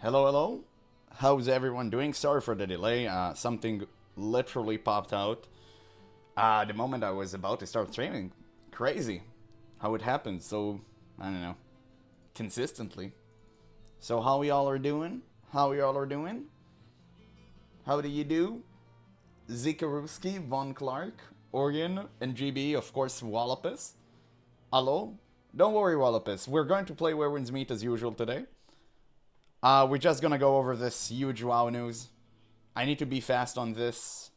Hello, hello. How's everyone doing? Sorry for the delay. Something literally popped out the moment I was about to start streaming. Crazy how it happens. So, I don't know, consistently. So, how y'all are doing? How y'all are doing? How do you do? Zikaruski, Von Clark, Oregon, and GB, of course, Wallopus. Hello? Don't worry, Wallopus. We're going to play Where Winds Meet as usual today. We're just gonna go over this huge WoW news. I need to be fast on this.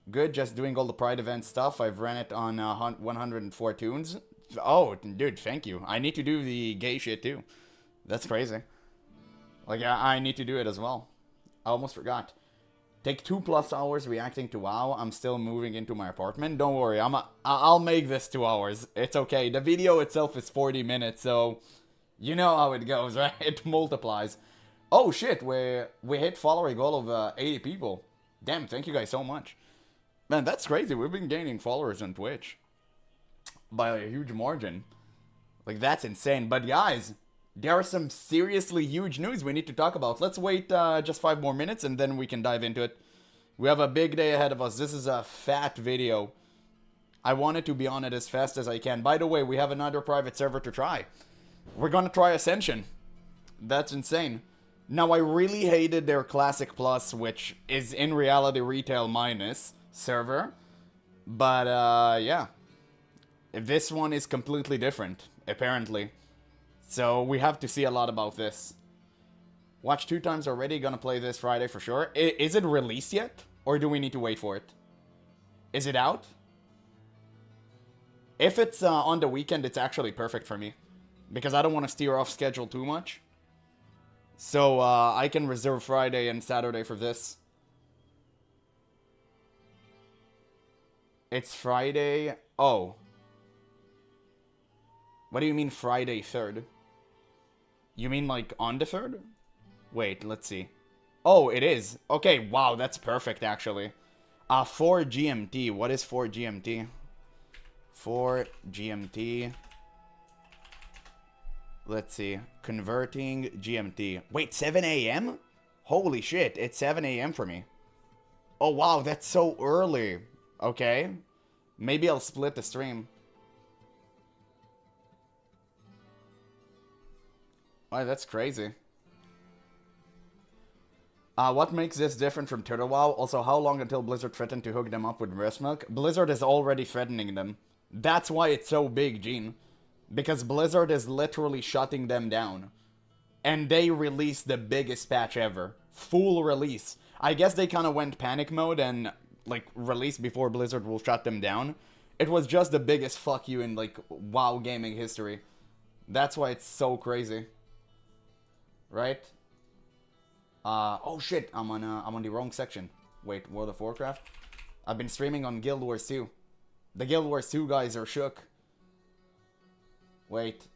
Good, just doing all the Pride event stuff. I've ran it on 104 tunes. Oh, dude, thank you. I need to do the gay shit too. That's crazy. Like, I need to do it as well. I almost forgot. Take 2+ hours reacting to WoW. I'm still moving into my apartment. Don't worry, I'll make this 2 hours. It's okay. The video itself is 40 minutes, so you know how it goes, right? It multiplies. Oh shit, we hit follower goal of 80 people. Damn, thank you guys so much. Man, that's crazy. We've been gaining followers on Twitch by a huge margin. Like, that's insane. But guys, there are some seriously huge news we need to talk about. Let's wait just 5 more minutes and then we can dive into it. We have a big day ahead of us. This is a fat video. I wanted to be on it as fast as I can. By the way, we have another private server to try. We're gonna try Ascension. That's insane. Now, I really hated their Classic Plus, which is in reality Retail Minus server. But, yeah. This one is completely different, apparently. So, we have to see a lot about this. Watched 2 times already, gonna play this Friday for sure. Is it released yet? Or do we need to wait for it? Is it out? If it's on the weekend, it's actually perfect for me. Because I don't want to steer off schedule too much. So, I can reserve Friday and Saturday for this. It's Friday. Oh. What do you mean Friday 3rd? You mean like on the 3rd? Wait, let's see. Oh, it is. Okay, wow, that's perfect actually. 4 GMT. What is 4 GMT? 4 GMT. Let's see. Converting GMT. Wait, 7 a.m.? Holy shit, it's 7 a.m. for me. Oh, wow, that's so early. Okay. Maybe I'll split the stream. Oh, that's crazy. What makes this different from Turtle WoW? Also, how long until Blizzard threatened to hook them up with breast milk? Blizzard is already threatening them. That's why it's so big, Gene. Because Blizzard is literally shutting them down. And they released the biggest patch ever. Full release. I guess they kind of went panic mode and, like, released before Blizzard will shut them down. It was just the biggest fuck you in, like, WoW gaming history. That's why it's so crazy. Right? Oh shit, I'm on the wrong section. Wait, World of Warcraft? I've been streaming on Guild Wars 2. The Guild Wars 2 guys are shook. Wait.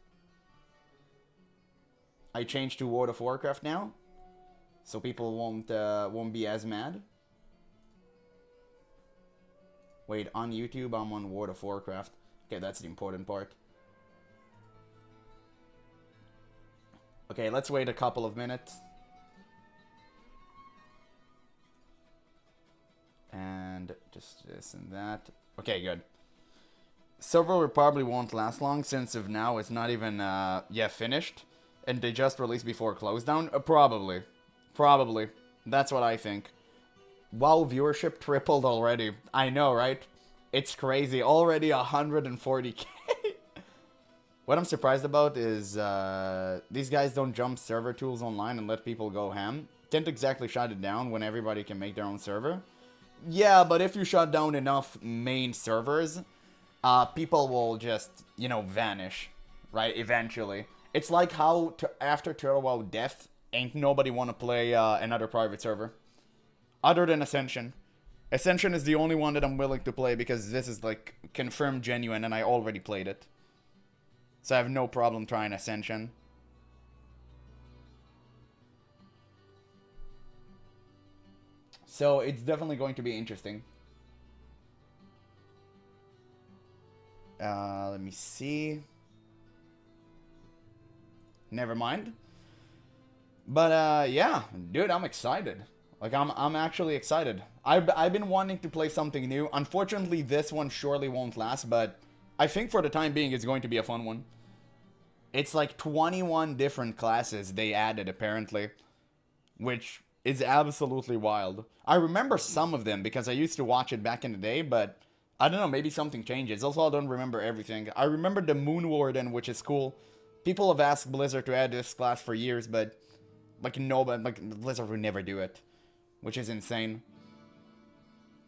I changed to World of Warcraft now, so people won't be as mad. Wait, on YouTube I'm on World of Warcraft. Okay, that's the important part. Okay, let's wait a couple of minutes. And just this and that. Okay, good. Server probably won't last long since of now it's not even finished. And they just released before close down? Probably. Probably. That's what I think. WoW viewership tripled already. I know, right? It's crazy. Already 140k. What I'm surprised about is these guys don't jump server tools online and let people go ham. Didn't exactly shut it down when everybody can make their own server. Yeah, but if you shut down enough main servers, people will just, you know, vanish, right? Eventually. It's like how after Turtle WoW death, ain't nobody want to play another private server. Other than Ascension. Ascension is the only one that I'm willing to play because this is, like, confirmed genuine and I already played it. So I have no problem trying Ascension. So it's definitely going to be interesting. Let me see. Never mind. But yeah, dude, I'm excited. Like I'm actually excited. I've been wanting to play something new. Unfortunately, this one surely won't last, but I think for the time being it's going to be a fun one. It's like 21 different classes they added apparently, which is absolutely wild. I remember some of them because I used to watch it back in the day, but I don't know, maybe something changes. Also, I don't remember everything. I remember the Moon Warden, which is cool. People have asked Blizzard to add this class for years, but like nobody, like Blizzard would never do it, which is insane.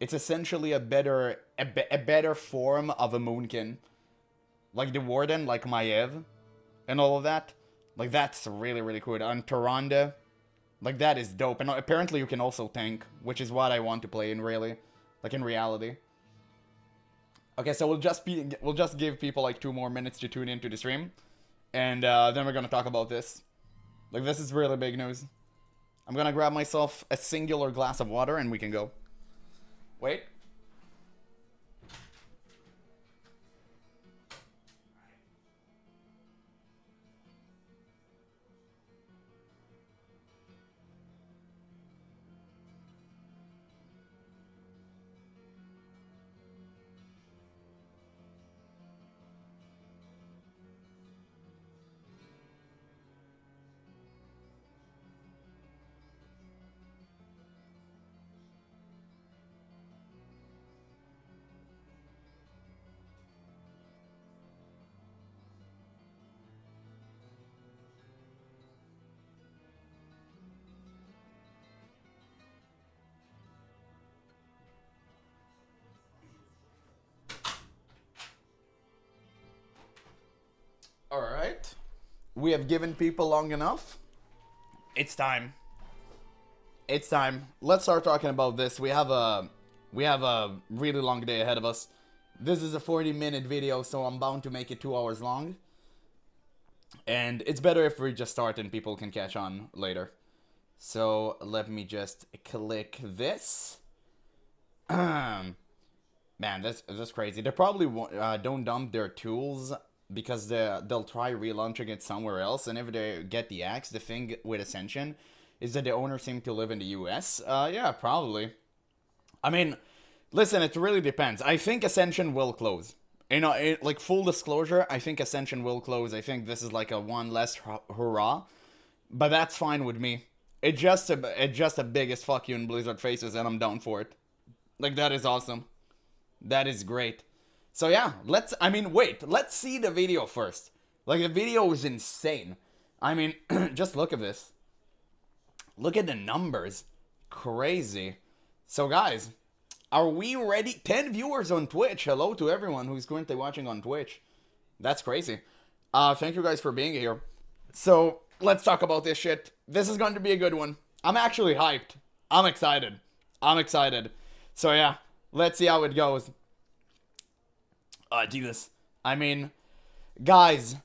It's essentially a better form of a Moonkin, like the Warden, like Maiev, and all of that. Like that's really really cool. And Tyrande, like that is dope. And apparently you can also tank, which is what I want to play in really, like in reality. Okay, so we'll just give people like 2 more minutes to tune into the stream, and then we're gonna talk about this. Like this is really big news. I'm gonna grab myself a singular glass of water and we can go. Wait. Alright. We have given people long enough. It's time. It's time. Let's start talking about this. We have a really long day ahead of us. This is a 40-minute video, so I'm bound to make it 2 hours long. And it's better if we just start and people can catch on later. So let me just click this. Man, that's crazy. They probably don't dump their tools because they'll try relaunching it somewhere else, and if they get the axe, the thing with Ascension is that the owners seem to live in the US. Yeah, probably. I mean, listen, it really depends. I think Ascension will close. You know, like full disclosure, I think Ascension will close. I think this is like a one less hurrah, but that's fine with me. It's just a biggest fuck you in Blizzard faces, and I'm down for it. Like that is awesome. That is great. So yeah, let's see the video first. Like, the video is insane. I mean, just look at this. Look at the numbers. Crazy. So guys, are we ready? 10 viewers on Twitch. Hello to everyone who's currently watching on Twitch. That's crazy. Thank you guys for being here. So, let's talk about this shit. This is going to be a good one. I'm actually hyped. I'm excited. So yeah, let's see how it goes. Jesus. I mean, guys,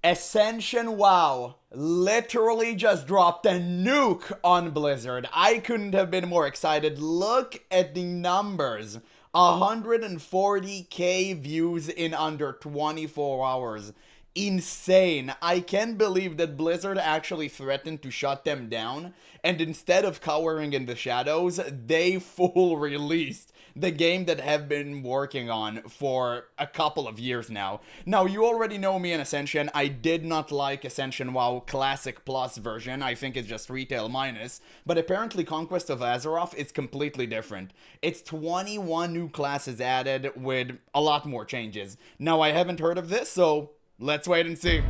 Ascension WoW literally just dropped a nuke on Blizzard. I couldn't have been more excited. Look at the numbers. 140k views in under 24 hours. Insane. I can't believe that Blizzard actually threatened to shut them down, and instead of cowering in the shadows, they full released the game that have been working on for a couple of years now. Now, you already know me in Ascension. I did not like Ascension WoW Classic Plus version. I think it's just retail minus. But apparently Conquest of Azeroth is completely different. It's 21 new classes added with a lot more changes. Now, I haven't heard of this, so let's wait and see.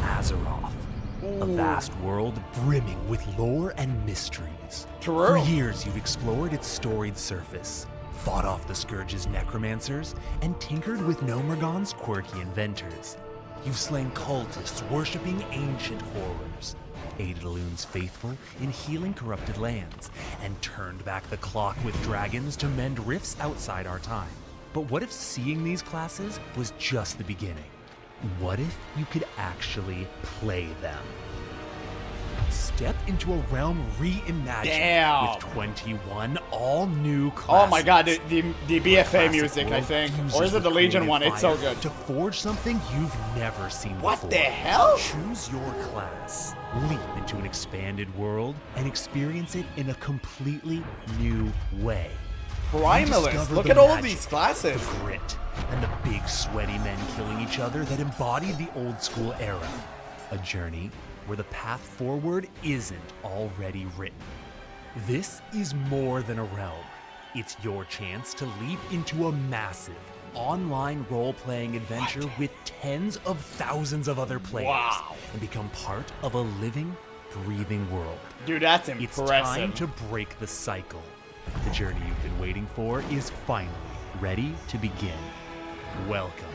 Azeroth. Ooh. A vast world brimming with lore and mysteries. True. For years, you've explored its storied surface, fought off the Scourge's necromancers, and tinkered with Gnomeregan's quirky inventors. You've slain cultists worshipping ancient horrors, aided Elune's faithful in healing corrupted lands, and turned back the clock with dragons to mend rifts outside our time. But what if seeing these classes was just the beginning? What if you could actually play them? step into a realm reimagined Damn. with 21 all-new classes. Oh my god, the BFA Classic music, I world think. fuses Or is it with the Legion creative one? It's so fire good. To forge something you've never seen before. What the hell? Choose your class, leap into an expanded world, and experience it in a completely new way. Primalist, Rediscover look the at all of magic, these classes. The grit, and the big sweaty men killing each other that embody the old school era. A journey where the path forward isn't already written. This is more than a realm. It's your chance to leap into a massive online role-playing adventure with tens of thousands of other players. Wow. And become part of a living, breathing world. Dude, that's impressive. It's time to break the cycle. The journey you've been waiting for is finally ready to begin. Welcome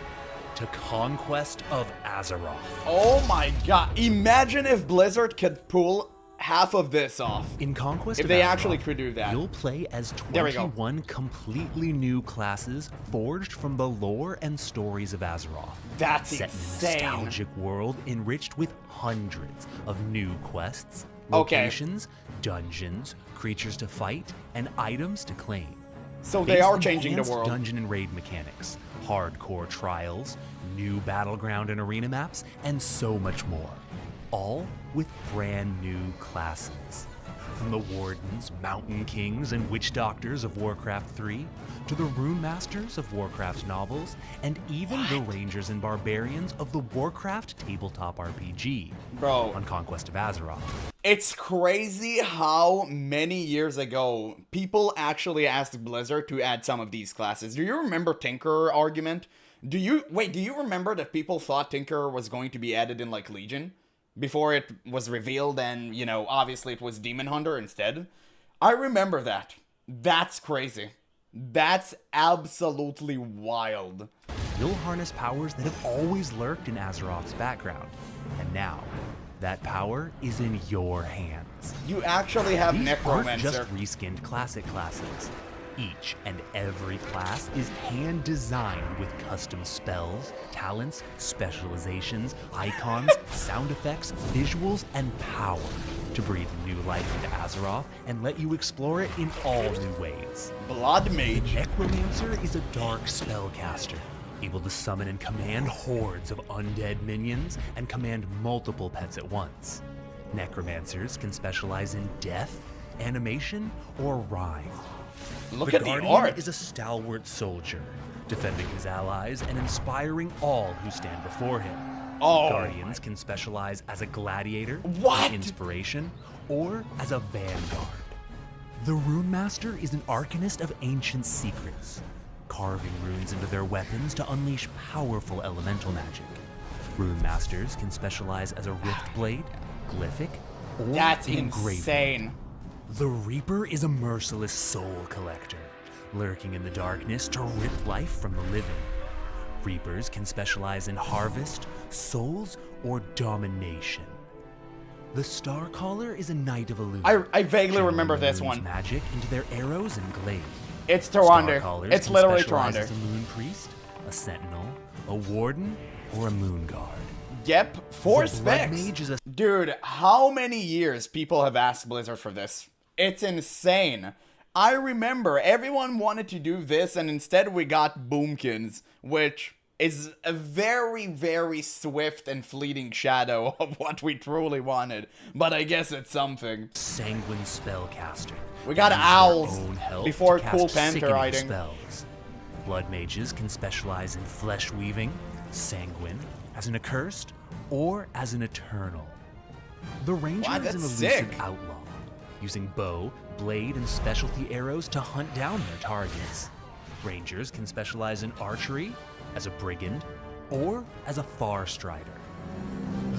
to Conquest of Azeroth. Oh my god. Imagine if Blizzard could pull half of this off. In Conquest If of they Azeroth, actually could do that. You'll play as There we go. 21 completely new classes forged from the lore and stories of Azeroth. That's Set insane. in a nostalgic world enriched with hundreds of new quests, Okay. locations, dungeons, creatures to fight, and items to claim. So they Face are changing the enhanced world. Dungeon and raid mechanics, hardcore trials, new battleground and arena maps, and so much more. All with brand new classes. From the Wardens, Mountain Kings, and Witch Doctors of Warcraft 3, to the Rune Masters of Warcraft novels, and even the Rangers and Barbarians of the Warcraft tabletop RPG. Bro. On Conquest of Azeroth. It's crazy how many years ago people actually asked Blizzard to add some of these classes. Do you remember Tinkerer argument? Do you remember that people thought Tinkerer was going to be added in like Legion? Before it was revealed and, you know, obviously it was Demon Hunter instead. I remember that. That's crazy. That's absolutely wild. You'll harness powers that have always lurked in Azeroth's background. And now, that power is in your hands. You actually have These aren't Necromancer. just reskinned classic classes. Each and every class is hand-designed with custom spells, talents, specializations, icons, sound effects, visuals, and power to breathe new life into Azeroth and let you explore it in all new ways. Blood Mage. Necromancer is a dark spellcaster, able to summon and command hordes of undead minions and command multiple pets at once. Necromancers can specialize in death, animation, or rhyme. Look The at the Guardian art. is a stalwart soldier, defending his allies and inspiring all who stand before him. Oh. Guardians can specialize as a gladiator, What? an inspiration, or as a vanguard. The Rune Master is an arcanist of ancient secrets, carving runes into their weapons to unleash powerful elemental magic. Rune Masters can specialize as a rift blade, glyphic, or That's an engraver. insane. The Reaper is a merciless soul collector, lurking in the darkness to rip life from the living. Reapers can specialize in harvest, souls, or domination. The Starcaller is a knight of illusion. I vaguely remember this channeling one. magic into their arrows and glaive. It's Tyrande. Starcallers It's can literally specialize Tyrande. as a moon priest, a sentinel, a warden, or a moon guard. Yep, 4 The Blood specs. Mage is a Dude, how many years people have asked Blizzard for this? It's insane. I remember everyone wanted to do this, and instead we got Boomkins, which is a very, very swift and fleeting shadow of what we truly wanted. But I guess it's something. sanguine spellcaster. We got Use their owls own health before to Cool cast Panther sickening hiding. spells. Blood mages can specialize in flesh weaving, sanguine, as an accursed, or as an eternal. The ranger Wow, is an that's elusive sick. outlaw, using bow, blade, and specialty arrows to hunt down their targets. Rangers can specialize in archery, as a brigand, or as a far strider.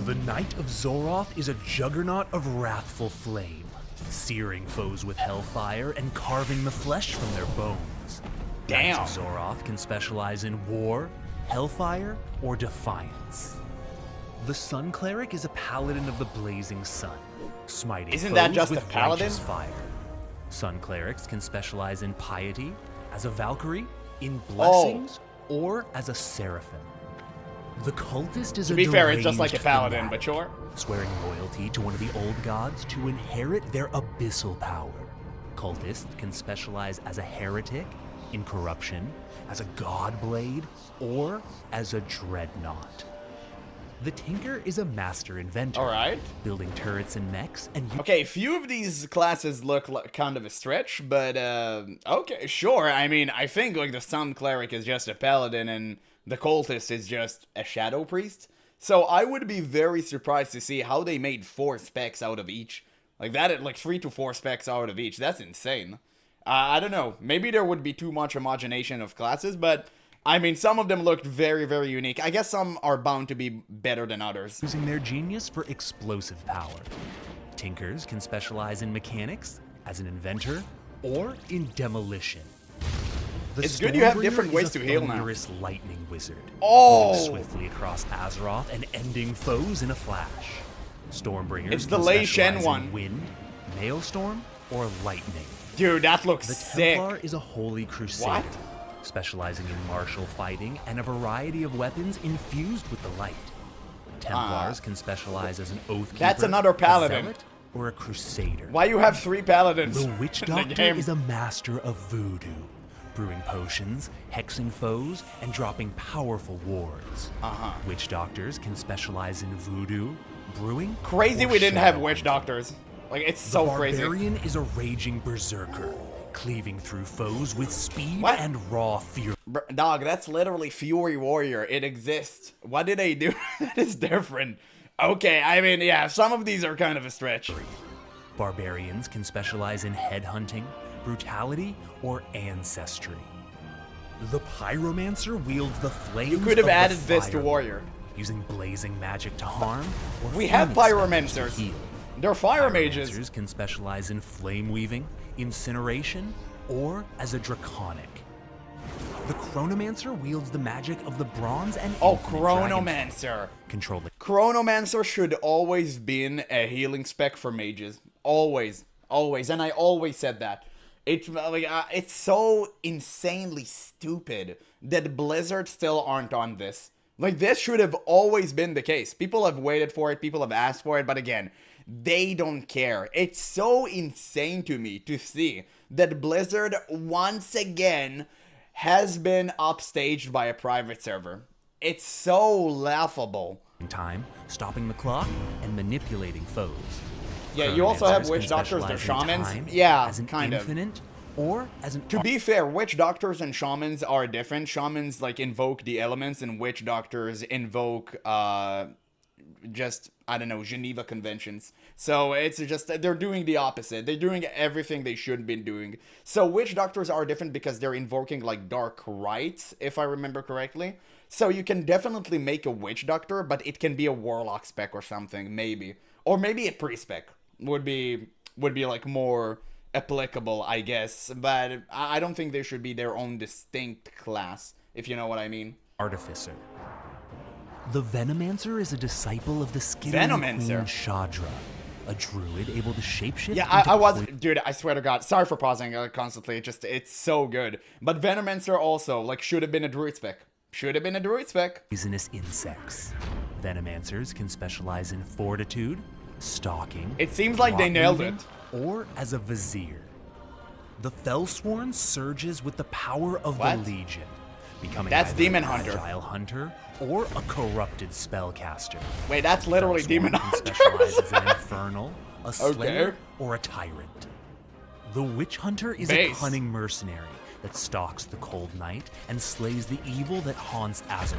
The Knight of Zoroth is a juggernaut of wrathful flame, searing foes with hellfire and carving the flesh from their bones. Damn. Knights of Zoroth can specialize in war, hellfire, or defiance. The Sun Cleric is a paladin of the blazing sun, smiting Isn't that foes just a with paladin? righteous fire. Sun Clerics can specialize in piety, as a Valkyrie, in blessings, or as a seraphim. The cultist is To a be fair, it's just like a deranged paladin, fanatic, but sure. swearing loyalty to one of the old gods to inherit their abyssal power. Cultists can specialize as a heretic, in corruption, as a god blade, or as a dreadnought. The Tinker is a master inventor, Alright. building turrets and mechs and Okay, few of these classes look like kind of a stretch, but okay, sure. I mean, I think like the Sun Cleric is just a paladin and the Cultist is just a Shadow Priest. So I would be very surprised to see how they made 4 specs out of each. Like that, like 3 to 4 specs out of each. That's insane. I don't know. Maybe there would be too much homogenation of classes, but I mean, some of them looked very, very unique. I guess some are bound to be better than others. using their genius for explosive power. Tinkers can specialize in mechanics, as an inventor, or in demolition. The It's good you have Stormbringer different is ways a to heal now. thunderous lightning wizard, Oh! moving swiftly across Azeroth and ending foes in a flash. Stormbringers It's the can Lei Shen specialize in one. wind, maelstrom, or lightning. Dude, that looks The sick. Templar is a holy crusader, What? specializing in martial fighting and a variety of weapons infused with the light. Templars can specialize as an oathkeeper, That's another paladin. a zealot, or a crusader. Why you have 3 paladins The Witch in the Doctor game? is a master of voodoo, brewing potions, hexing foes, and dropping powerful wards. Witch Doctors can specialize in voodoo, brewing, Crazy or we didn't have shadow witch hunting. doctors. Like, it's The so crazy. Barbarian is a raging berserker, cleaving through foes with speed What? and raw fury. Dog, that's literally Fury Warrior. It exists. What did they do that is different? Okay, I mean, yeah, some of these are kind of a stretch. Barbarians can specialize in headhunting, brutality, or ancestry. The Pyromancer wields the flames You could have of the added this to fire, Warrior. using blazing magic to harm, or We have phoenix magic to Pyromancers. heal. They're fire mages. Pyromancers can specialize in flame weaving, incineration, or as a draconic. The Chronomancer wields the magic of the bronze and Oh, infinite dragon, Chronomancer. controlling Chronomancer should always been a healing spec for mages. Always. Always. And I always said that. It's like it's so insanely stupid that Blizzard still aren't on this. Like, this should have always been the case. People have waited for it, people have asked for it, but again, they don't care. It's so insane to me to see that Blizzard once again has been upstaged by a private server. It's so laughable. time, stopping the clock, and manipulating foes. Yeah, you also have Chronomancers witch can doctors, they're specialize in shamans. time Yeah, as an kind of. infinite, or as an To be fair, witch doctors and shamans are different. Shamans, like, invoke the elements, and witch doctors invoke, just, I don't know, Geneva Conventions. So it's just, they're doing the opposite. They're doing everything they should be doing. So witch doctors are different because they're invoking, like, dark rites, if I remember correctly. So you can definitely make a witch doctor, but it can be a warlock spec or something, maybe. Or maybe a pre-spec would be like more applicable, I guess. But I don't think they should be their own distinct class, if you know what I mean. artificer. The Venomancer is a disciple of the skittering Venomancer? queen Shadra, a druid able to shapeshift. Yeah, I was, into dude, I swear to God. Sorry for pausing constantly. It's so good. But Venomancer also, like, should have been a druid spec. Should have been a druid spec. poisonous insects. Venomancers can specialize in fortitude, stalking. It seems like they plot nailed weaving, it. Or as a vizier. The Fellsworn surges with the power of What? the Legion, becoming That's either Demon an Hunter. agile hunter or a corrupted spellcaster. Wait, that's literally Fellsworn Demon can Hunters. specialize as an infernal, a slayer, Okay. or a tyrant. The Witch Hunter is Base. a cunning mercenary that stalks the cold night and slays the evil that haunts Azeroth.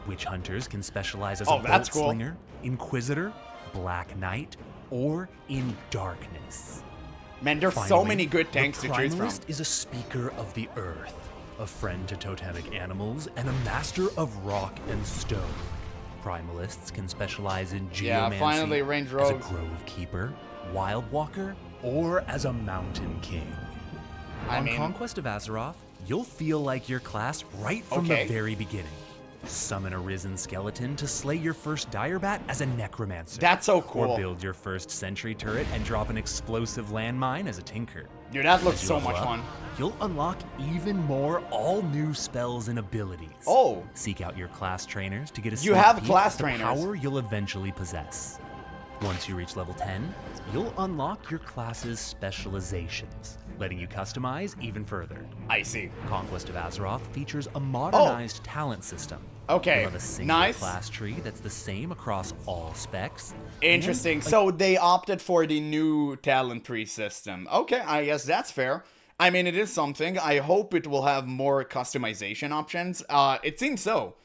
Witch Hunters can specialize as Oh, a that's bolt cool. slinger, inquisitor, black knight, or in darkness. Man, there's so Finally, many good tanks the to choose from. Primalist is a speaker of the earth, a friend to totemic animals, and a master of rock and stone. Primalists can specialize in geomancy, Yeah, finally, Range as Rogue. a grove keeper, wild walker, or as a mountain king. I On mean- Conquest of Azeroth, you'll feel like your class right from Okay. the very beginning. Summon a risen skeleton to slay your first direbat as a necromancer. That's so cool. Or build your first sentry turret and drop an explosive landmine as a tinker. Dude, that looks As you so level much up, fun. You'll unlock even more all-new spells and abilities. Oh. Seek out your class trainers to get a You sneak have peek class at the trainers. power you'll eventually possess. Once you reach level 10, you'll unlock your class's specializations, letting you customize even further. I see. Conquest of Azeroth features a modernized talent system. Okay, You'll have a single nice. class tree that's the same across all specs. Interesting. So they opted for the new talent tree system. Okay, I guess that's fair. I mean, it is something. I hope it will have more customization options. It seems so.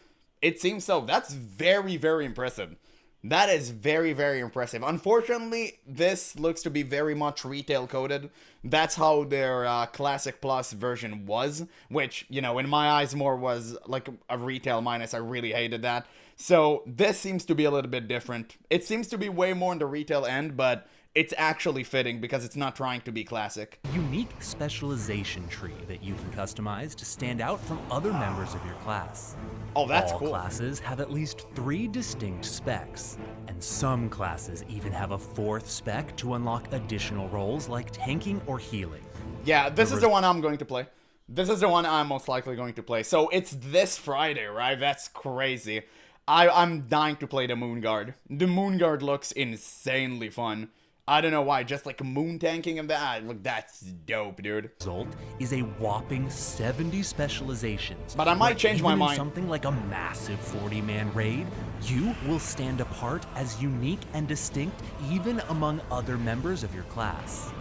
It seems so. That's very, very impressive. That is very, very impressive. Unfortunately, this looks to be very much retail coded. That's how their Classic Plus version was, which, you know, in my eyes more was like a retail minus. I really hated that. So this seems to be a little bit different. It seems to be way more on the retail end, but it's actually fitting because it's not trying to be classic. Unique specialization tree that you can customize to stand out from other members of your class. Oh, that's All cool. classes have at least 3 distinct specs, and some classes even have a 4th spec to unlock additional roles like tanking or healing. Yeah, this is the one I'm going to play. This is the one I'm most likely going to play. So it's this Friday, right? That's crazy. I'm dying to play the Moon Guard. The Moon Guard looks insanely fun. I don't know why, just like moon tanking and that, look, that's dope, dude. Result is a whopping 70 specializations. But I might change my Even in mind. something like a massive 40-man raid, you will stand apart as unique and distinct even among other members of your class.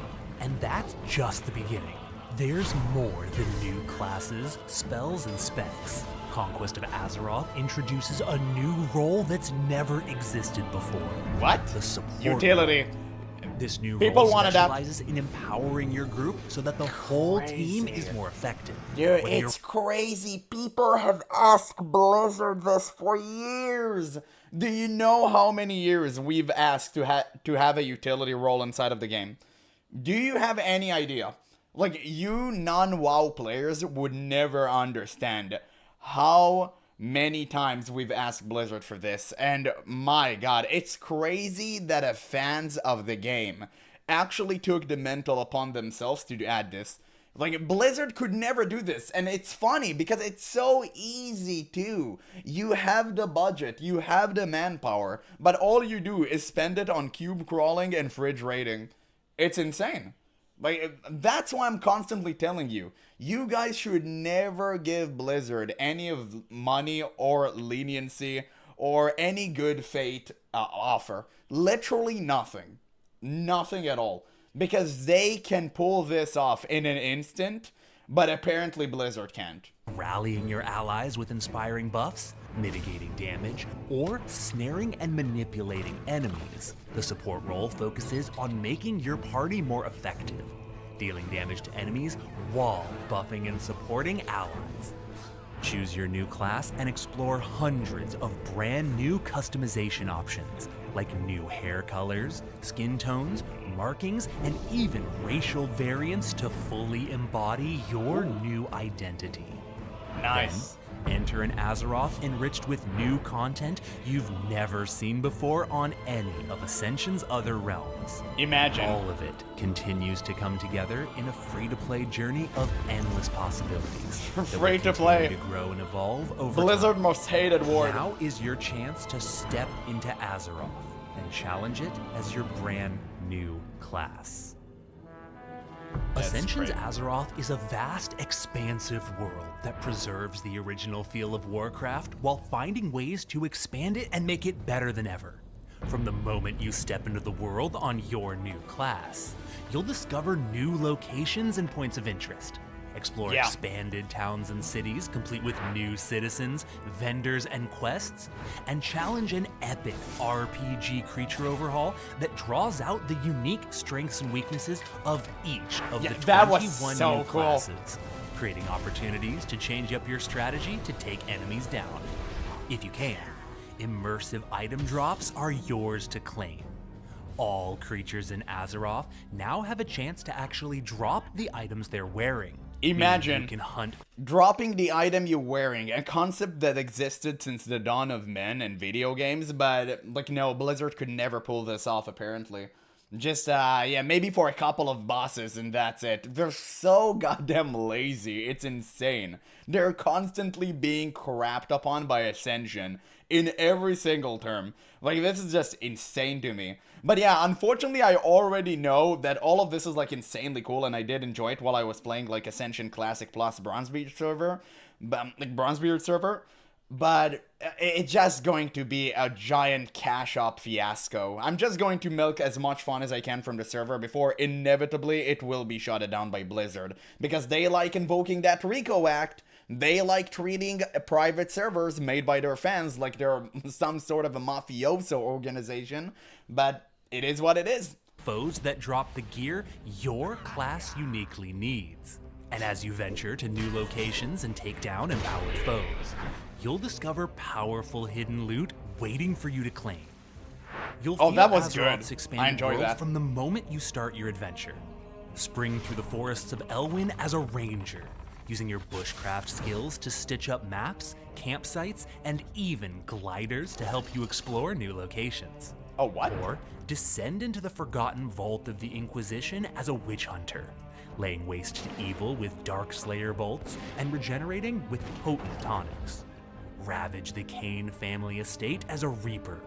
And that's just the beginning. There's more than new classes, spells, and specs. Conquest of Azeroth introduces a new role that's never existed before. What? The support Utility. role. This new People role wanted that. specializes in empowering your group so that the whole team is more effective. Dude, Whether it's crazy. People have asked Blizzard this for years. Do you know how many years we've asked to have a utility role inside of the game? Do you have any idea? Like, you non-WoW players would never understand how many times we've asked Blizzard for this, and my god, it's crazy that fans of the game actually took the mental upon themselves to add this. Like, Blizzard could never do this, and it's funny because it's so easy too. You have the budget, you have the manpower, but all you do is spend it on cube crawling and fridge raiding. It's insane. Like, that's why I'm constantly telling you, you guys should never give Blizzard any of money or leniency or any good fate offer. Literally nothing. Nothing at all. Because they can pull this off in an instant, but apparently Blizzard can't. rallying your allies with inspiring buffs, mitigating damage, or snaring and manipulating enemies. The support role focuses on making your party more effective, dealing damage to enemies while buffing and supporting allies. Choose your new class and explore hundreds of brand new customization options, like new hair colors, skin tones, markings, and even racial variants to fully embody your new identity. Nice. Then, enter an Azeroth enriched with new content you've never seen before on any of Ascension's other realms. Imagine. All of it continues to come together in a free-to-play journey of endless possibilities. that will Free-to-play. continue to grow and evolve over Blizzard time. most hated ward. Now is your chance to step into Azeroth and challenge it as your brand new class. Ascension's great. Azeroth is a vast, expansive world that preserves the original feel of Warcraft while finding ways to expand it and make it better than ever. From the moment you step into the world on your new class, you'll discover new locations and points of interest. Explore Yeah. expanded towns and cities complete with new citizens, vendors, and quests, and challenge an epic RPG creature overhaul that draws out the unique strengths and weaknesses of each of Yeah, the that was 21 so new cool. classes, creating opportunities to change up your strategy to take enemies down. If you can, immersive item drops are yours to claim. All creatures in Azeroth now have a chance to actually drop the items they're wearing. meaning Imagine you can hunt dropping the item you're wearing, a concept that existed since the dawn of men and video games, but like no, Blizzard could never pull this off apparently. Just, yeah, maybe for a couple of bosses and that's it. They're so goddamn lazy. It's insane. They're constantly being crapped upon by Ascension in every single term. Like, this is just insane to me. But yeah, unfortunately, I already know that all of this is, like, insanely cool, and I did enjoy it while I was playing, like, Ascension Classic Plus Bronzebeard server. But it's just going to be a giant cash-up fiasco. I'm just going to milk as much fun as I can from the server before inevitably it will be shut down by Blizzard. Because they like invoking that RICO Act. They like treating private servers made by their fans like they're some sort of a mafioso organization. But it is what it is. Foes that drop the gear your class uniquely needs. And as you venture to new locations and take down empowered foes, you'll discover powerful hidden loot waiting for you to claim. You'll feel that was Azeroth's good. expanded I enjoyed world that. from the moment you start your adventure. Spring through the forests of Elwyn as a ranger, using your bushcraft skills to stitch up maps, campsites, and even gliders to help you explore new locations. Oh, what? Or descend into the forgotten vault of the Inquisition as a witch hunter, laying waste to evil with Dark Slayer bolts and regenerating with potent tonics. Ravage the Kane family estate as a reaper,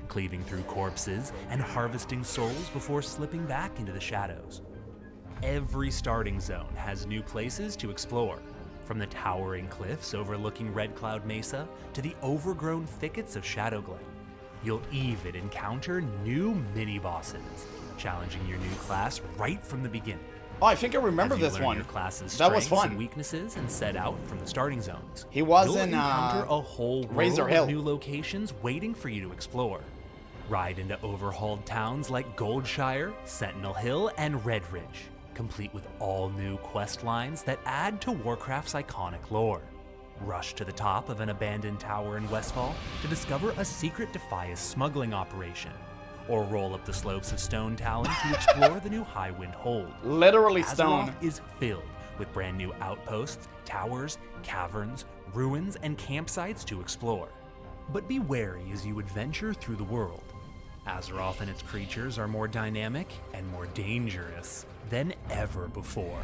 cleaving through corpses and harvesting souls before slipping back into the shadows. Every starting zone has new places to explore, from the towering cliffs overlooking Red Cloud Mesa to the overgrown thickets of Shadowglen. You'll even encounter new mini-bosses, challenging your new class right from the beginning. Oh, I think I remember As you this learn one. Your class's That was strengths fun. and weaknesses and set out from the starting zones. He was You'll in, encounter a whole world Razor Hill. of new locations waiting for you to explore. Ride into overhauled towns like Goldshire, Sentinel Hill, and Redridge, complete with all new quest lines that add to Warcraft's iconic lore. Rush to the top of an abandoned tower in Westfall to discover a secret Defias smuggling operation, or roll up the slopes of Stone Talon to explore the new Highwind Hold. Literally Azeroth stone. is filled with brand new outposts, towers, caverns, ruins, and campsites to explore. But be wary as you adventure through the world. Azeroth and its creatures are more dynamic and more dangerous than ever before.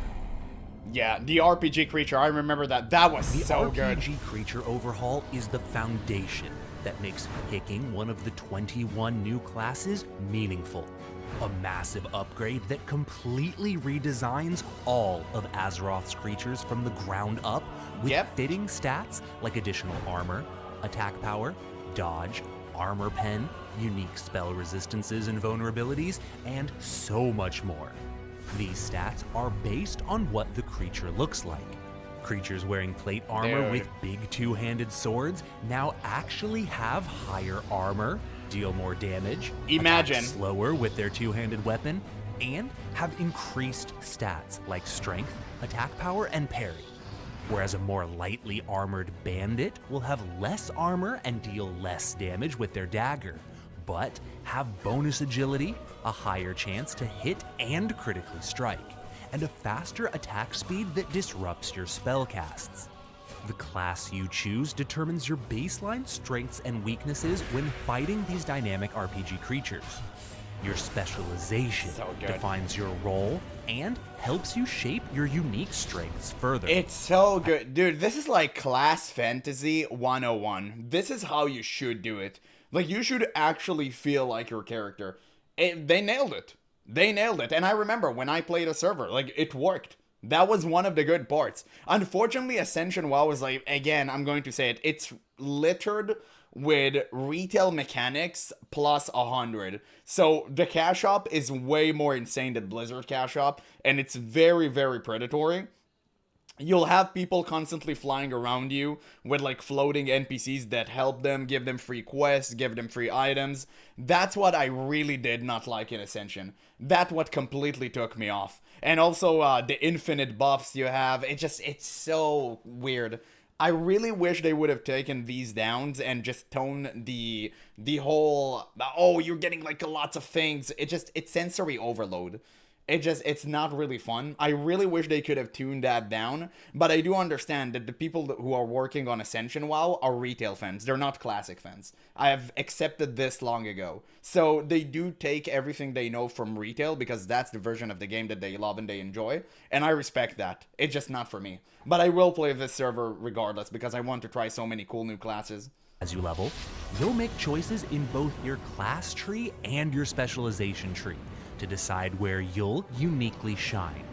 Yeah, the RPG creature, I remember that. That was The so good. RPG creature overhaul is the foundation that makes picking one of the 21 new classes meaningful. A massive upgrade that completely redesigns all of Azeroth's creatures from the ground up with fitting stats like additional armor, attack power, dodge, armor pen, unique spell resistances and vulnerabilities, and so much more. These stats are based on what the creature looks like. Creatures wearing plate armor with big two-handed swords now actually have higher armor, deal more damage, attack slower with their two-handed weapon, and have increased stats like strength, attack power, and parry. Whereas a more lightly armored bandit will have less armor and deal less damage with their dagger, but have bonus agility, a higher chance to hit and critically strike, and a faster attack speed that disrupts your spellcasts. The class you choose determines your baseline strengths and weaknesses when fighting these dynamic RPG creatures. Your specialization defines your role and helps you shape your unique strengths further. It's so good. Dude, this is like class fantasy 101. This is how you should do it. Like, you should actually feel like your character. They nailed it. They nailed it. And I remember when I played a server, like, it worked. That was one of the good parts. Unfortunately, Ascension WoW was like, again, I'm going to say it, it's littered with retail mechanics plus 100. So the cash up is way more insane than Blizzard cash up, and it's very, very predatory. You'll have people constantly flying around you with like floating NPCs that help them, give them free quests, give them free items. That's what I really did not like in Ascension. That's what completely took me off. And also the infinite buffs you have, it's so weird. I really wish they would have taken these downs and just toned the whole, oh, you're getting like lots of things. It's sensory overload. It's not really fun. I really wish they could have tuned that down, but I do understand that the people who are working on Ascension WoW are retail fans. They're not classic fans. I have accepted this long ago. So they do take everything they know from retail because that's the version of the game that they love and they enjoy, and I respect that. It's just not for me. But I will play this server regardless because I want to try so many cool new classes. As you level, you'll make choices in both your class tree and your specialization tree to decide where you'll uniquely shine.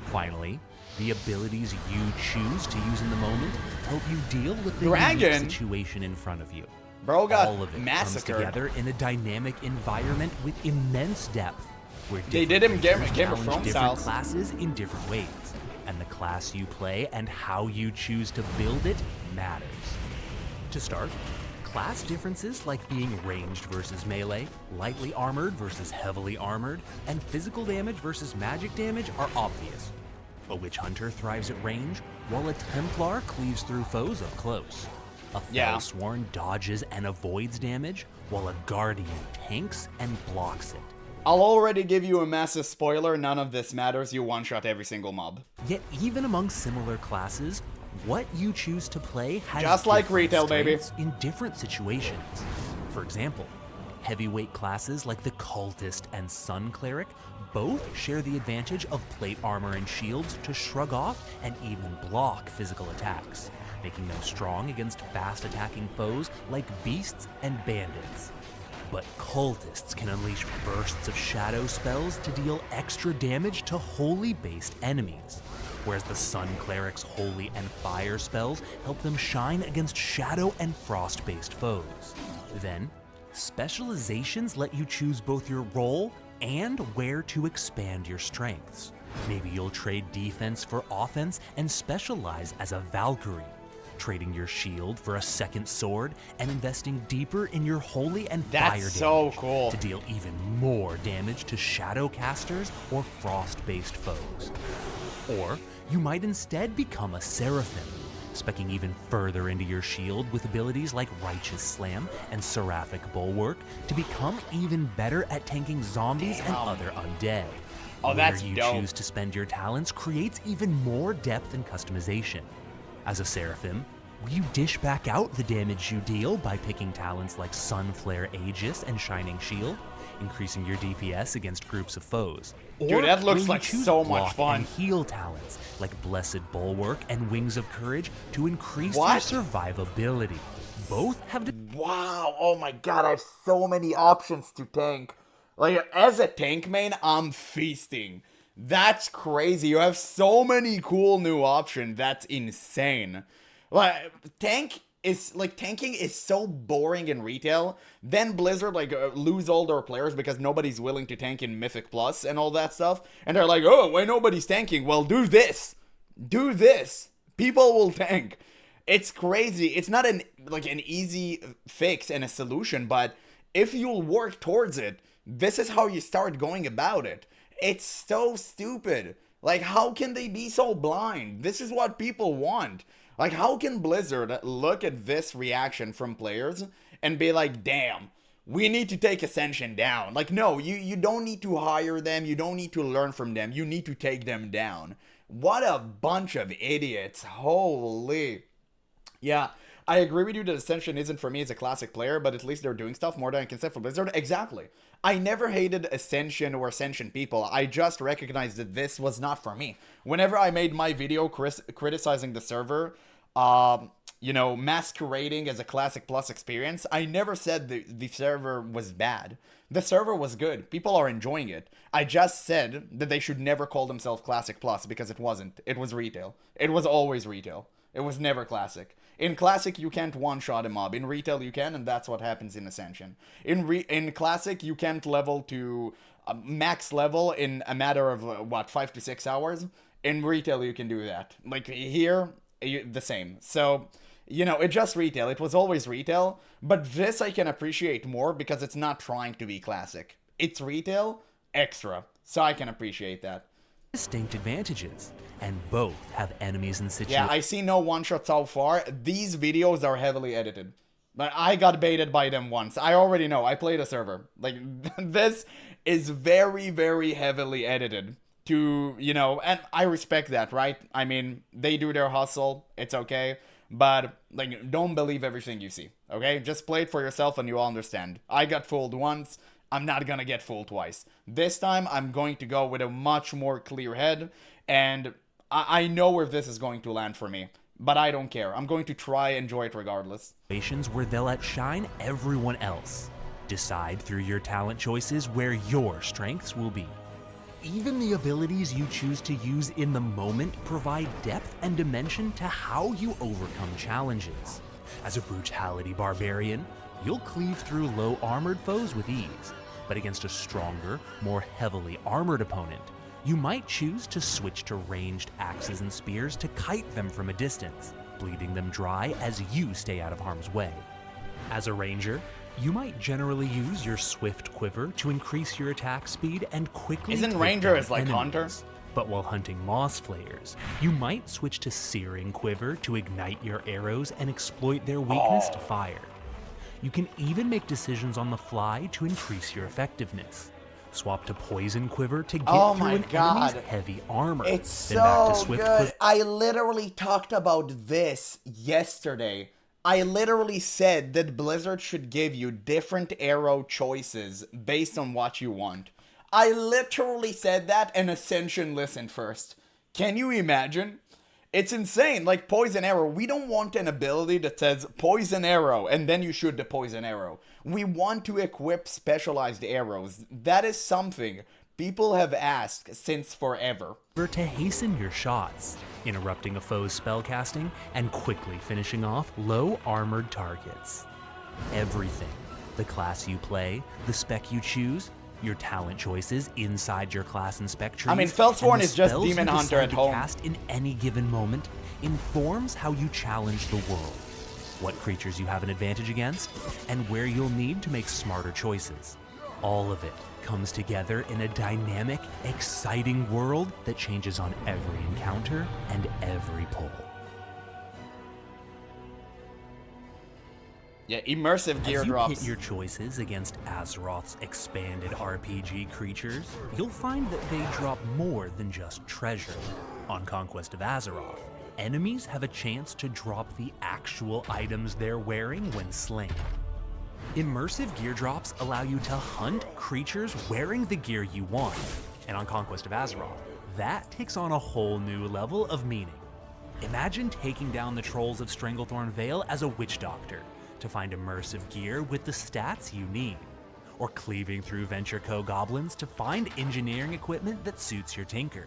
Finally, the abilities you choose to use in the moment help you deal with the unique situation in front of you. Bro got all of it massacred. Comes together in a dynamic environment with immense depth, where they did him Game of Thrones different style classes in different ways, and the class you play and how you choose to build it matters. To start, class differences like being ranged versus melee, lightly armored versus heavily armored, and physical damage versus magic damage are obvious. A witch hunter thrives at range, while a Templar cleaves through foes up close. A Fellsworn dodges and avoids damage, while a Guardian tanks and blocks it. I'll already give you a massive spoiler, none of this matters, you one-shot every single mob. Yet even among similar classes, what you choose to play has just like retail, baby, in different situations. For example, heavyweight classes like the Cultist and Sun Cleric both share the advantage of plate armor and shields to shrug off and even block physical attacks, making them strong against fast-attacking foes like beasts and bandits. But cultists can unleash bursts of shadow spells to deal extra damage to holy-based enemies, whereas the Sun Cleric's holy and fire spells help them shine against shadow and frost-based foes. Then, specializations let you choose both your role and where to expand your strengths. Maybe you'll trade defense for offense and specialize as a Valkyrie, trading your shield for a second sword and investing deeper in your holy and fire damage so cool to deal even more damage to shadow casters or frost-based foes. Or you might instead become a Seraphim, speccing even further into your shield with abilities like Righteous Slam and Seraphic Bulwark to become even better at tanking zombies and other undead. Oh, that's Where you dope. choose to spend your talents creates even more depth and customization. As a Seraphim, you dish back out the damage you deal by picking talents like Sunflare Aegis and Shining Shield, increasing your DPS against groups of foes. Dude, that looks like so much block fun. And heal talents like Blessed Bulwark and Wings of Courage to increase your What? survivability. Both have Wow, oh my god, I have so many options to tank. Like, as a tank main, I'm feasting. That's crazy. You have so many cool new options. That's insane. Like, tanking is so boring in retail. Then Blizzard lose all their players because nobody's willing to tank in Mythic Plus and all that stuff. And they're like, oh, why nobody's tanking? Well, do this. Do this. People will tank. It's crazy. It's not an easy fix and a solution, but if you'll work towards it, this is how you start going about it. It's so stupid. Like, how can they be so blind? This is what people want. Like, how can Blizzard look at this reaction from players and be like, damn, we need to take Ascension down? Like, no, you don't need to hire them. You don't need to learn from them. You need to take them down. What a bunch of idiots. Holy. Yeah, I agree with you that Ascension isn't for me as a classic player, but at least they're doing stuff more than I can say for Blizzard. Exactly. I never hated Ascension or Ascension people. I just recognized that this was not for me. Whenever I made my video criticizing the server, masquerading as a Classic Plus experience, I never said the server was bad. The server was good. People are enjoying it. I just said that they should never call themselves Classic Plus because it wasn't. It was retail. It was always retail. It was never Classic. In Classic, you can't one-shot a mob. In Retail, you can, and that's what happens in Ascension. In Classic, you can't level to max level in a matter of, 5 to 6 hours. In Retail, you can do that. Like, here, the same. So, it's just Retail. It was always Retail, but this I can appreciate more because it's not trying to be Classic. It's Retail, extra. So I can appreciate that. Distinct advantages, and both have enemies and situations. Yeah, I see no one-shot so far. These videos are heavily edited. But I got baited by them once. I already know. I played a server. Like, this is very, very heavily edited to, you know, and I respect that, right? I mean, they do their hustle. It's okay. But, like, don't believe everything you see, okay? Just play it for yourself and you'll understand. I got fooled once. I'm not gonna get fooled twice. This time, I'm going to go with a much more clear head. And I know where this is going to land for me. But I don't care. I'm going to try and enjoy it regardless. Where they'll outshine everyone else. Decide through your talent choices where your strengths will be. Even the abilities you choose to use in the moment provide depth and dimension to how you overcome challenges. As a brutality barbarian, you'll cleave through low armored foes with ease, but against a stronger, more heavily armored opponent, you might choose to switch to ranged axes and spears to kite them from a distance, bleeding them dry as you stay out of harm's way. As a ranger, you might generally use your swift quiver to increase your attack speed and quickly Isn't take ranger down as like enemies. hunter? But while hunting moss flayers, you might switch to searing quiver to ignite your arrows and exploit their weakness to fire. You can even make decisions on the fly to increase your effectiveness. Swap to poison quiver to get through an enemy's heavy armor. It's then back to so swift good. quiver. I literally talked about this yesterday. I literally said that Blizzard should give you different arrow choices based on what you want. I literally said that and Ascension listened first. Can you imagine? It's insane. Like poison arrow, we don't want an ability that says poison arrow and then you shoot the poison arrow. We want to equip specialized arrows. That is something people have asked since forever. To hasten your shots, interrupting a foe's spellcasting and quickly finishing off low armored targets. Everything, the class you play, the spec you choose, your talent choices inside your class and spec trees, I mean, Felsworn is just spells Demon you Hunter decide at to home. cast in any given moment informs how you challenge the world, what creatures you have an advantage against, and where you'll need to make smarter choices. All of it comes together in a dynamic, exciting world that changes on every encounter and every pull. Yeah, immersive gear As you drops. hit your choices against Azeroth's expanded RPG creatures, you'll find that they drop more than just treasure. On Conquest of Azeroth, enemies have a chance to drop the actual items they're wearing when slain. Immersive gear drops allow you to hunt creatures wearing the gear you want, and on Conquest of Azeroth, that takes on a whole new level of meaning. Imagine taking down the trolls of Stranglethorn Vale as a witch doctor to find immersive gear with the stats you need, or cleaving through Venture Co. goblins to find engineering equipment that suits your tinker.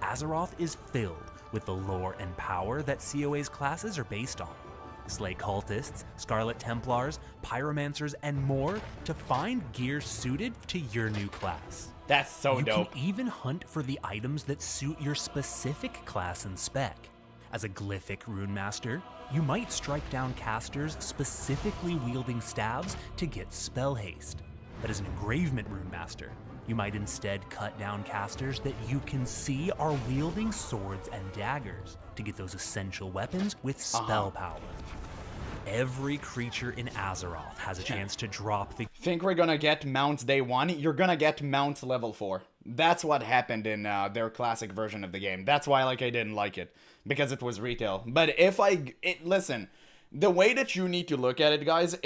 Azeroth is filled with the lore and power that COA's classes are based on. Slay cultists, Scarlet Templars, Pyromancers, and more to find gear suited to your new class. That's so dope. You can even hunt for the items that suit your specific class and spec. As a glyphic runemaster, you might strike down casters specifically wielding staves to get spell haste. But as an engravement runemaster, you might instead cut down casters that you can see are wielding swords and daggers to get those essential weapons with spell power. Every creature in Azeroth has a chance to drop the... Think we're gonna get mounts day 1? You're gonna get mounts level 4. That's what happened in their classic version of the game. That's why I didn't like it. Because it was retail. But if listen, the way that you need to look at it, guys,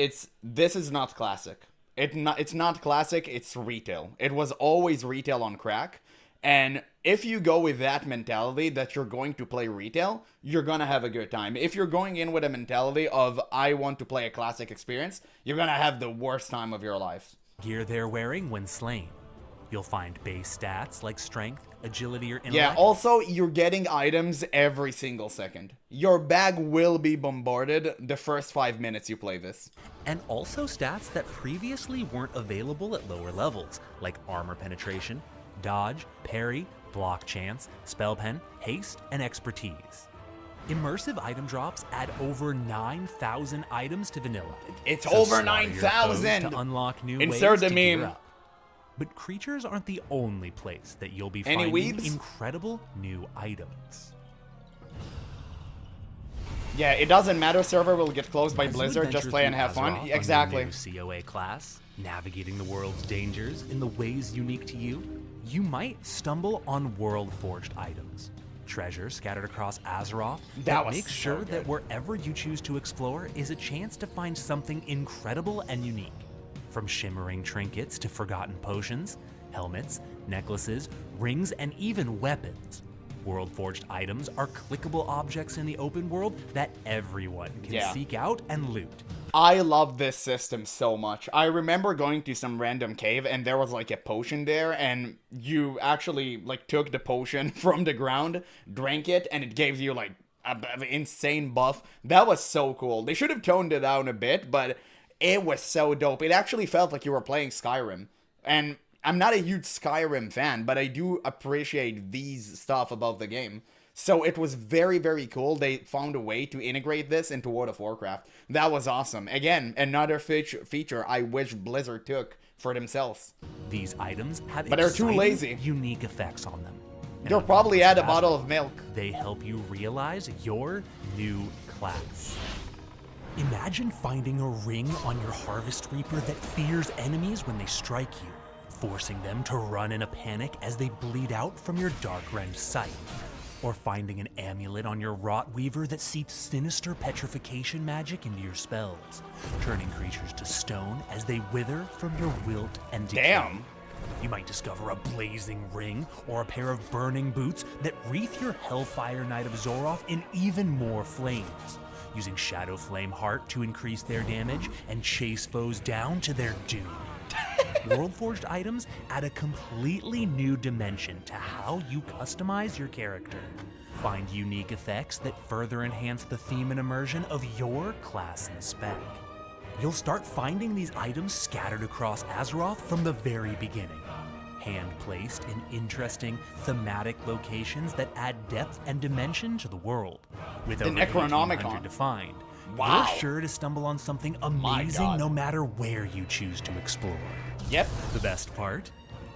this is not classic. It's not classic, it's retail. It was always retail on crack. And if you go with that mentality that you're going to play retail, you're gonna have a good time. If you're going in with a mentality of, I want to play a classic experience, you're gonna have the worst time of your life. Gear they're wearing when slain. You'll find base stats like strength, agility, or intellect. Yeah, also, you're getting items every single second. Your bag will be bombarded the first 5 minutes you play this. And also stats that previously weren't available at lower levels, like armor penetration, dodge, parry, block chance, spell pen, haste, and expertise. Immersive item drops add over 9,000 items to vanilla. It's So over slaughter your 9,000! foes to unlock new Insert ways the to gear meme. up. But creatures aren't the only place that you'll be Any finding weebs? incredible new items. Yeah, it doesn't matter. Server will get closed by As you Blizzard. adventure Just play and through have fun. Azeroth on your Exactly. new COA class, navigating the world's dangers in the ways unique to you, you might stumble on world-forged items. Treasure scattered across Azeroth that was makes so sure good. that wherever you choose to explore is a chance to find something incredible and unique. From shimmering trinkets to forgotten potions, helmets, necklaces, rings, and even weapons. World-forged items are clickable objects in the open world that everyone can seek out and loot. I love this system so much. I remember going to some random cave and there was like a potion there, and you actually like took the potion from the ground, drank it, and it gave you like an insane buff. That was so cool. They should have toned it down a bit, but it was so dope. It actually felt like you were playing Skyrim. And I'm not a huge Skyrim fan, but I do appreciate these stuff about the game. So it was very, very cool. They found a way to integrate this into World of Warcraft. That was awesome. Again, another feature I wish Blizzard took for themselves. These items have But they're too exciting, lazy. unique effects on them. And They'll on probably top add a that, bottle of milk. They help you realize your new class. Imagine finding a ring on your Harvest Reaper that fears enemies when they strike you, forcing them to run in a panic as they bleed out from your dark-rend sight. Or finding an amulet on your Rot Weaver that seeps sinister petrification magic into your spells, turning creatures to stone as they wither from your wilt and decay. Damn. You might discover a blazing ring or a pair of burning boots that wreath your Hellfire Knight of Zoroth in even more flames, using Shadow Flame Heart to increase their damage and chase foes down to their doom. World-forged items add a completely new dimension to how you customize your character. Find unique effects that further enhance the theme and immersion of your class and spec. You'll start finding these items scattered across Azeroth from the very beginning, hand-placed in interesting, thematic locations that add depth and dimension to the world. With over 1,800 defined, Wow. you're sure to stumble on something amazing no matter where you choose to explore. Yep. The best part?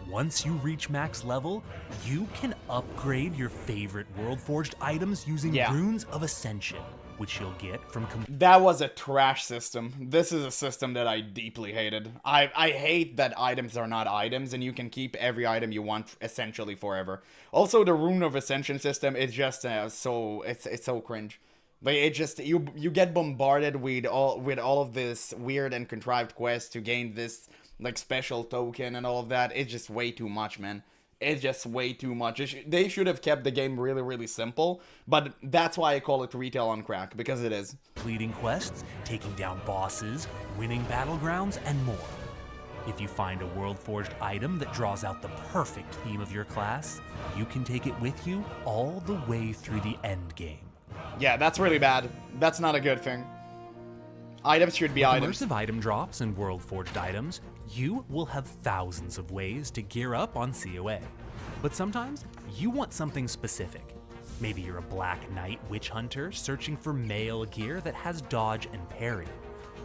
Once you reach max level, you can upgrade your favorite World-forged items using Runes of Ascension, which you'll get from... That was a trash system. This is a system that I deeply hated. I hate that items are not items and you can keep every item you want essentially forever. Also, the Rune of Ascension system is just it's so cringe. Like, it just, you get bombarded with all of this weird and contrived quests to gain this like special token and all of that. It's just way too much, man. It's just way too much. They should have kept the game really, really simple, but that's why I call it retail on crack, because it is. Completing quests, taking down bosses, winning battlegrounds, and more. If you find a World-forged item that draws out the perfect theme of your class, you can take it with you all the way through the end game. Yeah, that's really bad. That's not a good thing. Items should be items. Immersive item drops and World-forged items, you will have thousands of ways to gear up on COA. But sometimes, you want something specific. Maybe you're a Black Knight Witch Hunter searching for male gear that has dodge and parry.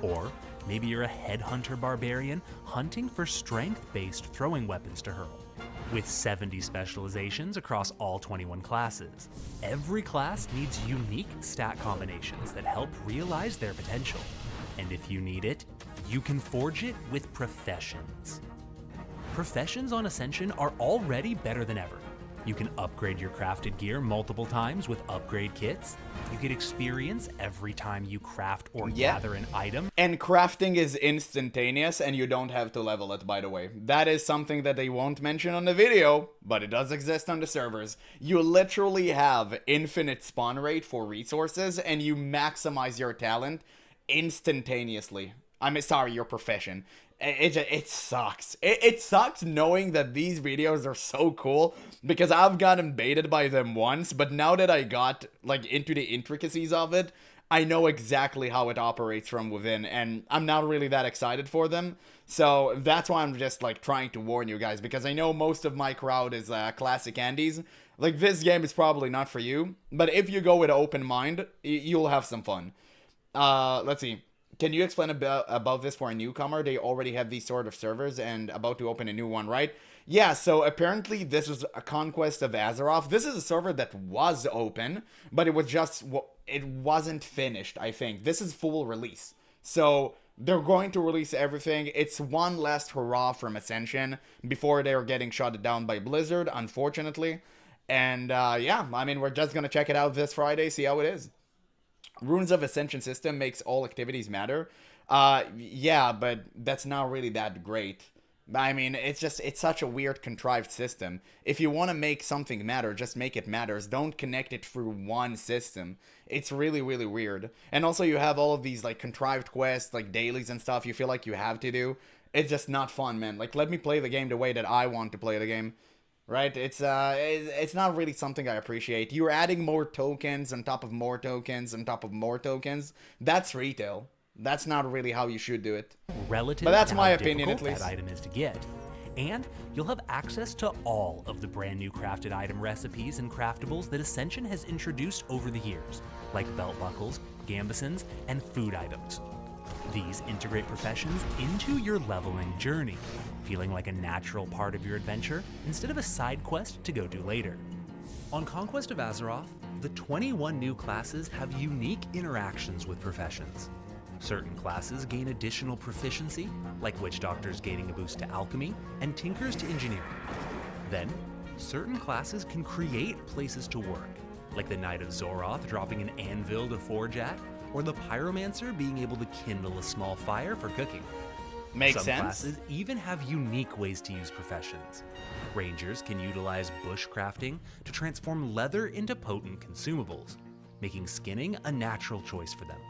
Or maybe you're a Headhunter Barbarian hunting for strength-based throwing weapons to hurl. With 70 specializations across all 21 classes, every class needs unique stat combinations that help realize their potential. And if you need it, you can forge it with professions. Professions on Ascension are already better than ever. You can upgrade your crafted gear multiple times with upgrade kits. You get experience every time you craft or gather an item. And crafting is instantaneous and you don't have to level it, by the way. That is something that they won't mention on the video, but it does exist on the servers. You literally have infinite spawn rate for resources and you maximize your talent instantaneously. Sorry, your profession. It sucks. It sucks knowing that these videos are so cool because I've gotten baited by them once, but now that I got like into the intricacies of it, I know exactly how it operates from within, and I'm not really that excited for them. So that's why I'm just like trying to warn you guys, because I know most of my crowd is classic Andes. Like, this game is probably not for you, but if you go with an open mind, you'll have some fun. Let's see. Can you explain about this for a newcomer? They already have these sort of servers and about to open a new one, right? Yeah, so apparently this is a Conquest of Azeroth. This is a server that was open, but it was just, it wasn't finished, I think. This is full release. So they're going to release everything. It's one last hurrah from Ascension before they're getting shut down by Blizzard, unfortunately. And yeah, I mean, we're just going to check it out this Friday, see how it is. Runes of Ascension system makes all activities matter. Yeah, but that's not really that great. I mean, it's such a weird contrived system. If you want to make something matter, just make it matters. Don't connect it through one system. It's really, really weird. And also you have all of these like contrived quests, like dailies and stuff you feel like you have to do. It's just not fun, man. Like, let me play the game the way that I want to play the game. Right? It's not really something I appreciate. You're adding more tokens on top of more tokens on top of more tokens. That's retail. That's not really how you should do it. Relative but that's to my how opinion, at difficult least. that item is to get. And you'll have access to all of the brand new crafted item recipes and craftables that Ascension has introduced over the years, like belt buckles, gambesons, and food items. These integrate professions into your leveling journey, feeling like a natural part of your adventure instead of a side quest to go do later. On Conquest of Azeroth, the 21 new classes have unique interactions with professions. Certain classes gain additional proficiency, like witch doctors gaining a boost to alchemy, and tinkers to engineering. Then, certain classes can create places to work, like the Knight of Zoroth dropping an anvil to forge at, or the pyromancer being able to kindle a small fire for cooking. Makes Some sense. classes even have unique ways to use professions. Rangers can utilize bushcrafting to transform leather into potent consumables, making skinning a natural choice for them.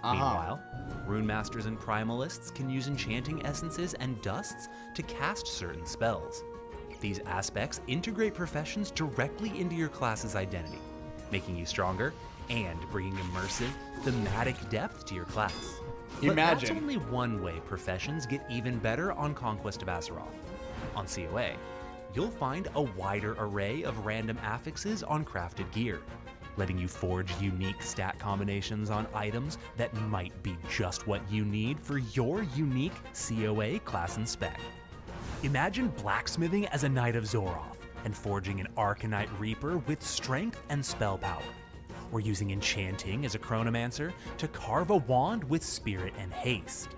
Meanwhile, rune masters and primalists can use enchanting essences and dusts to cast certain spells. These aspects integrate professions directly into your class's identity, making you stronger and bringing immersive, thematic depth to your class. But that's Imagine. only one way professions get even better on Conquest of Azeroth. On COA, you'll find a wider array of random affixes on crafted gear, letting you forge unique stat combinations on items that might be just what you need for your unique COA class and spec. Imagine blacksmithing as a Knight of Zoroth and forging an Arcanite Reaper with strength and spell power, or using enchanting as a Chronomancer to carve a wand with spirit and haste.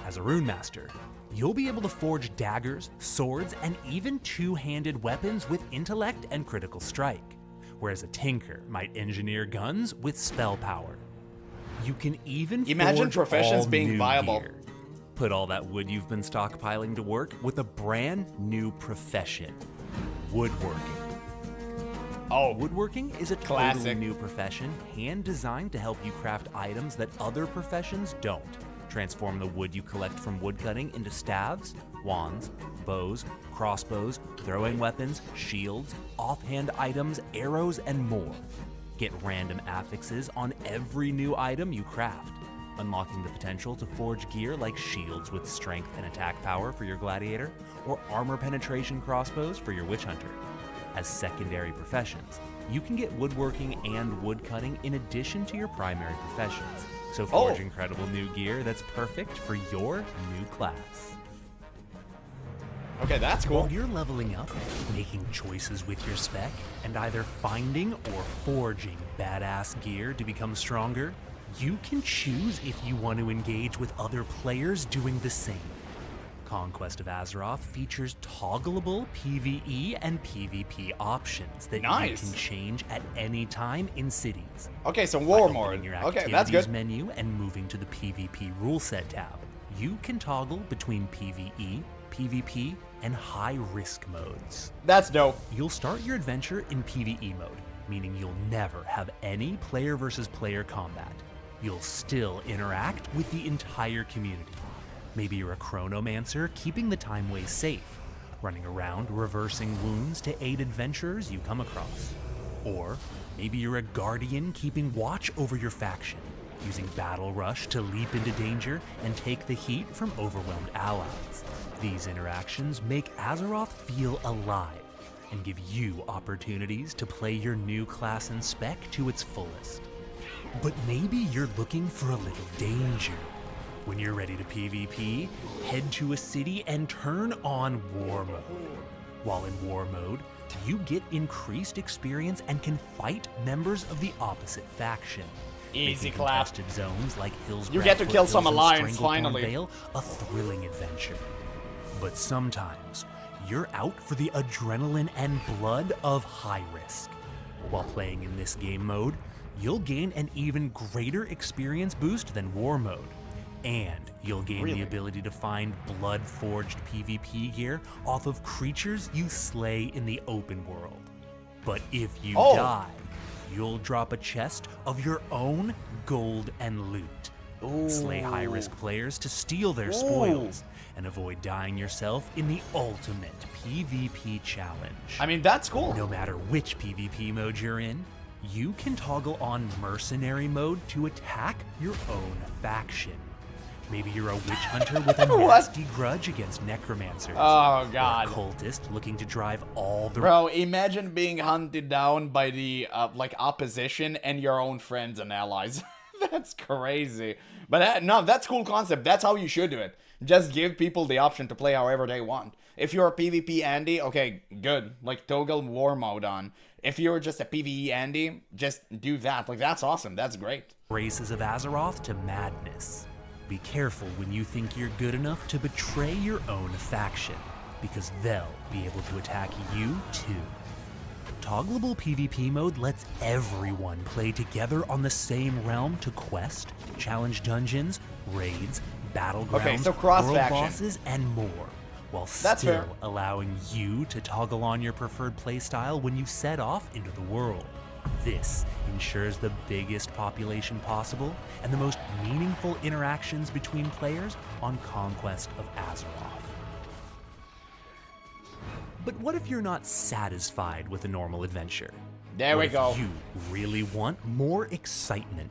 As a Rune Master, you'll be able to forge daggers, swords, and even two-handed weapons with intellect and critical strike, whereas a tinker might engineer guns with spell power. You can even Imagine forge professions all being new viable. gear. Put all that wood you've been stockpiling to work with a brand new profession: woodworking. Woodworking is a totally Classic. new profession, hand-designed to help you craft items that other professions don't. Transform the wood you collect from woodcutting into staves, wands, bows, crossbows, throwing weapons, shields, offhand items, arrows, and more. Get random affixes on every new item you craft, unlocking the potential to forge gear like shields with strength and attack power for your gladiator, or armor penetration crossbows for your witch hunter. As secondary professions, you can get woodworking and woodcutting in addition to your primary professions, so forge incredible new gear that's perfect for your new class. Okay, that's cool. While you're leveling up, making choices with your spec, and either finding or forging badass gear to become stronger, you can choose if you want to engage with other players doing the same. Conquest of Azeroth features toggleable PvE and PvP options that you can change at any time in cities. Okay, so war By mode. opening your Okay, that's activities good. menu and moving to the PvP rule set tab, you can toggle between PvE, PvP, and high-risk modes. That's dope. You'll start your adventure in PvE mode, meaning you'll never have any player versus player combat. You'll still interact with the entire community. Maybe you're a Chronomancer keeping the timeways safe, running around reversing wounds to aid adventurers you come across. Or maybe you're a Guardian keeping watch over your faction, using Battle Rush to leap into danger and take the heat from overwhelmed allies. These interactions make Azeroth feel alive and give you opportunities to play your new class and spec to its fullest. But maybe you're looking for a little danger. When you're ready to PvP, head to a city and turn on War Mode. While in War Mode, you get increased experience and can fight members of the opposite faction. Easy making clap. contested zones like Hills You get to kill some alliance, Stranglethorn finally. Vale a thrilling adventure. But sometimes, you're out for the adrenaline and blood of high risk. While playing in this game mode, you'll gain an even greater experience boost than War Mode. And you'll gain the ability to find blood-forged PvP gear off of creatures you slay in the open world. But if you die, you'll drop a chest of your own gold and loot. Slay high-risk players to steal their spoils, and avoid dying yourself in the ultimate PvP challenge. I mean, that's cool. No matter which PvP mode you're in, you can toggle on Mercenary mode to attack your own faction. Maybe you're a witch hunter with a nasty grudge against necromancers. Oh, God. Or a cultist looking to drive all the... Bro, imagine being hunted down by the, opposition and your own friends and allies. That's crazy. But no, that's a cool concept. That's how you should do it. Just give people the option to play however they want. If you're a PvP Andy, okay, good. Like, toggle War Mode on. If you're just a PvE Andy, just do that. Like, that's awesome. That's great. Races of Azeroth to madness. Be careful when you think you're good enough to betray your own faction, because they'll be able to attack you too. Toggleable PvP mode lets everyone play together on the same realm to quest, challenge dungeons, raids, battlegrounds, world bosses, and more, while still allowing you to toggle on your preferred playstyle when you set off into the world. This ensures the biggest population possible and the most meaningful interactions between players on Conquest of Azeroth. But what if you're not satisfied with a normal adventure? There we go. You really want more excitement.